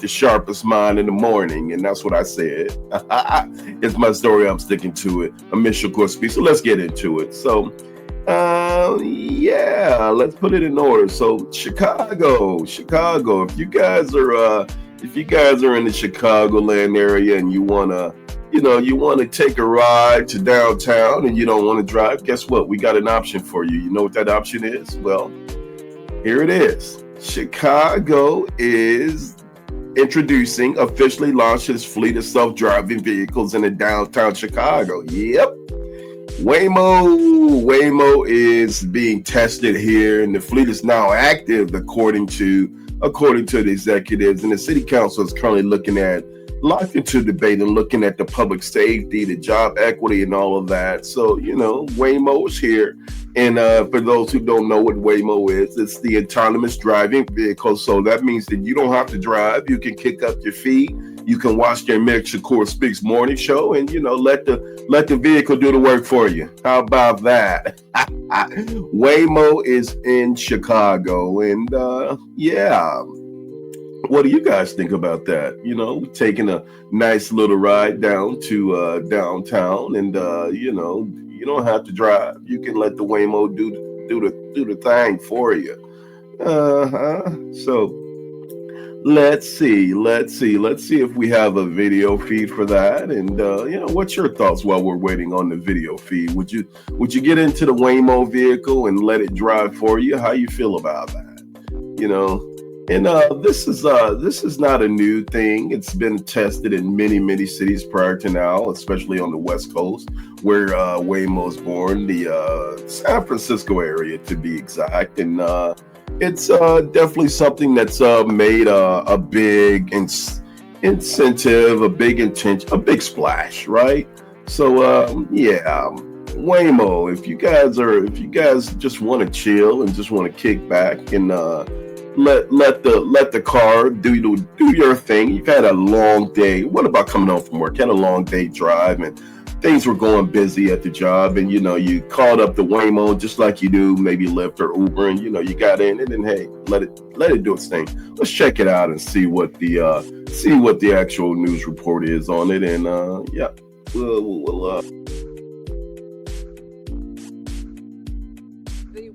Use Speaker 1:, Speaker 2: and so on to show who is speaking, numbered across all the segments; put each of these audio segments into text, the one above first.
Speaker 1: the sharpest mind in the morning, and that's what I said. It's my story. I'm sticking to it. Amir Shakur speaks. So let's get into it. So, yeah, let's put it in order. So, Chicago. If you guys are in the Chicagoland area and you want to take a ride to downtown and you don't want to drive, guess what? We got an option for you. You know what that option is? Well, here it is. Chicago is officially launched its fleet of self-driving vehicles in the downtown Chicago. Yep. Waymo is being tested here, and the fleet is now active, according to the executives. And the city council is currently locked into debate and looking at the public safety, the job equity, and all of that. So, Waymo is here. And for those who don't know what Waymo is, it's the autonomous driving vehicle. So that means that you don't have to drive. You can kick up your feet. You can watch the Amir Shakur Speaks morning show and, let the vehicle do the work for you. How about that? Waymo is in Chicago. And yeah. What do you guys think about that? Taking a nice little ride down to downtown, and you don't have to drive. You can let the Waymo do the thing for you. So let's see if we have a video feed for that. And what's your thoughts while we're waiting on the video feed? Would you get into the Waymo vehicle and let it drive for you? How you feel about that? And this is not a new thing. It's been tested in many cities prior to now, especially on the West Coast, where Waymo is born, the San Francisco area to be exact. And it's definitely something that's made a big incentive, a big intention, a big splash, right? So yeah. Waymo, if you guys just want to chill and just want to kick back and let the car do your thing. You've had a long day. What about coming home from work? You had a long day drive and things were going busy at the job, and you called up the Waymo just like you do maybe Lyft or Uber, and you got in it, and hey, let it do its thing. Let's check it out and see what the actual news report is on it. And yeah, we'll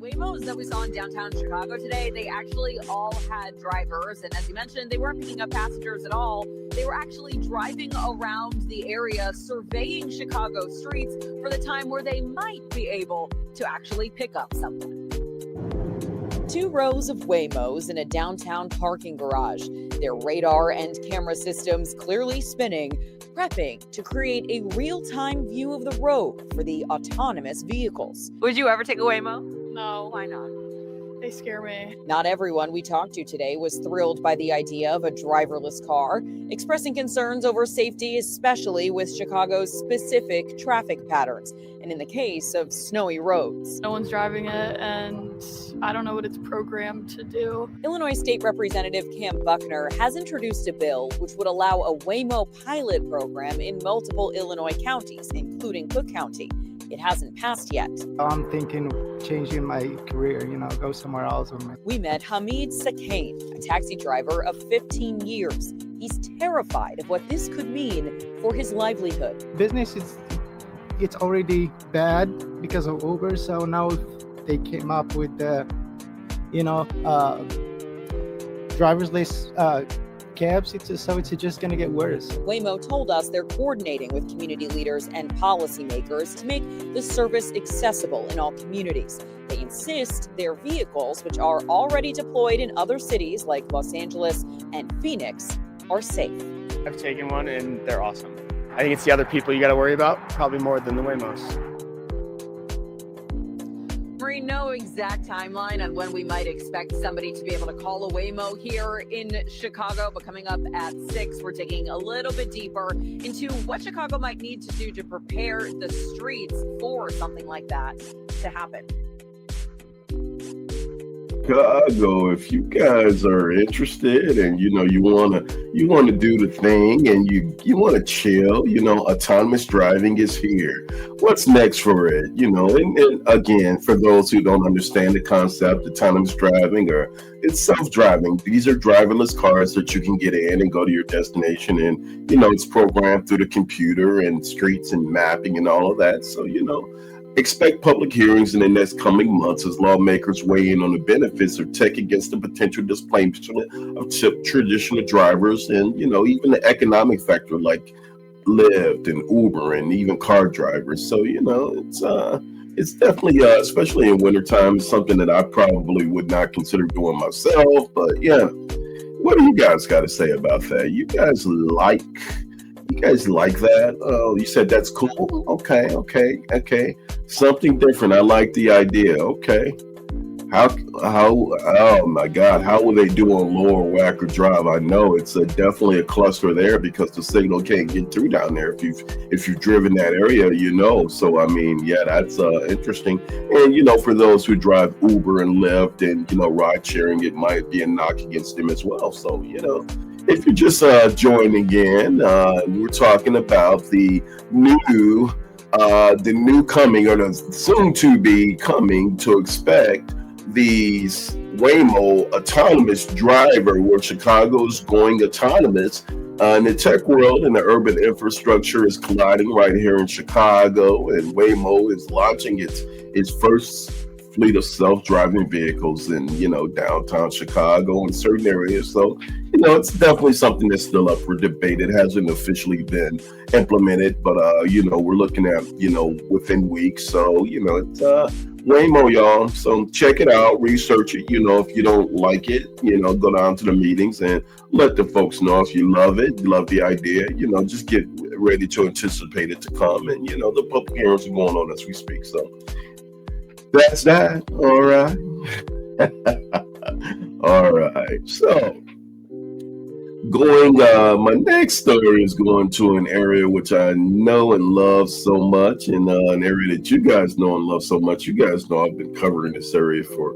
Speaker 2: Waymos that we saw in downtown Chicago today, they actually all had drivers, and as you mentioned, they weren't picking up passengers at all. They were actually driving around the area, surveying Chicago streets for the time where they might be able to actually pick up someone. 2 rows of Waymos in a downtown parking garage, their radar and camera systems clearly spinning, prepping to create a real-time view of the road for the autonomous vehicles. Would you ever take a Waymo?
Speaker 3: No.
Speaker 2: Why not?
Speaker 3: They scare me.
Speaker 2: Not everyone we talked to today was thrilled by the idea of a driverless car, expressing concerns over safety, especially with Chicago's specific traffic patterns, and in the case of snowy roads.
Speaker 3: No one's driving it, and I don't know what it's programmed to do.
Speaker 2: Illinois State Representative Cam Buckner has introduced a bill which would allow a Waymo pilot program in multiple Illinois counties, including Cook County. It hasn't passed yet.
Speaker 4: I'm thinking of changing my career, go somewhere else.
Speaker 2: We met Hamid Sakane, a taxi driver of 15 years. He's terrified of what this could mean for his livelihood.
Speaker 4: Business it's already bad because of Uber, so now they came up with the, driverless cabs, it's just going to get worse.
Speaker 2: Waymo told us they're coordinating with community leaders and policymakers to make the service accessible in all communities. They insist their vehicles, which are already deployed in other cities like Los Angeles and Phoenix, are safe.
Speaker 5: I've taken one and they're awesome. I think it's the other people you got to worry about, probably more than the Waymos.
Speaker 2: Marie, no exact timeline on when we might expect somebody to be able to call a Waymo here in Chicago, but coming up at 6, we're digging a little bit deeper into what Chicago might need to do to prepare the streets for something like that to happen.
Speaker 1: Chicago. If you guys are interested and you wanna do the thing and you wanna chill, autonomous driving is here. What's next for it? And again, for those who don't understand the concept, autonomous driving or it's self-driving. These are driverless cars that you can get in and go to your destination and it's programmed through the computer and streets and mapping and all of that. So, expect public hearings in the next coming months as lawmakers weigh in on the benefits of tech against the potential displacement of traditional drivers and, even the economic factor like Lyft and Uber and even car drivers. So, it's definitely, especially in wintertime, something that I probably would not consider doing myself. But yeah, what do you guys got to say about that? You guys like that? Oh, you said that's cool. Okay. Something different. I like the idea. Okay. How? Oh my God! How will they do on Lower Wacker Drive? I know it's definitely a cluster there because the signal can't get through down there if you've driven that area, So I mean, yeah, that's interesting. And for those who drive Uber and Lyft and ride sharing, it might be a knock against them as well. So if you're just joining in, we're talking about the new coming or the soon to be coming to expect these Waymo autonomous driver where Chicago's going autonomous. In the tech world and the urban infrastructure is colliding right here in Chicago, and Waymo is launching its first fleet of self-driving vehicles in downtown Chicago and certain areas. So it's definitely something that's still up for debate. It hasn't officially been implemented, but we're looking at within weeks. So it's Waymo, y'all. So check it out, research it. If you don't like it, go down to the meetings and let the folks know if you love it, you love the idea. Just get ready to anticipate it to come. And the public hearings are going on as we speak. So that's that. All right. All right. So my next story is going to an area which I know and love so much, and an area that you guys know and love so much. You guys know I've been covering this area for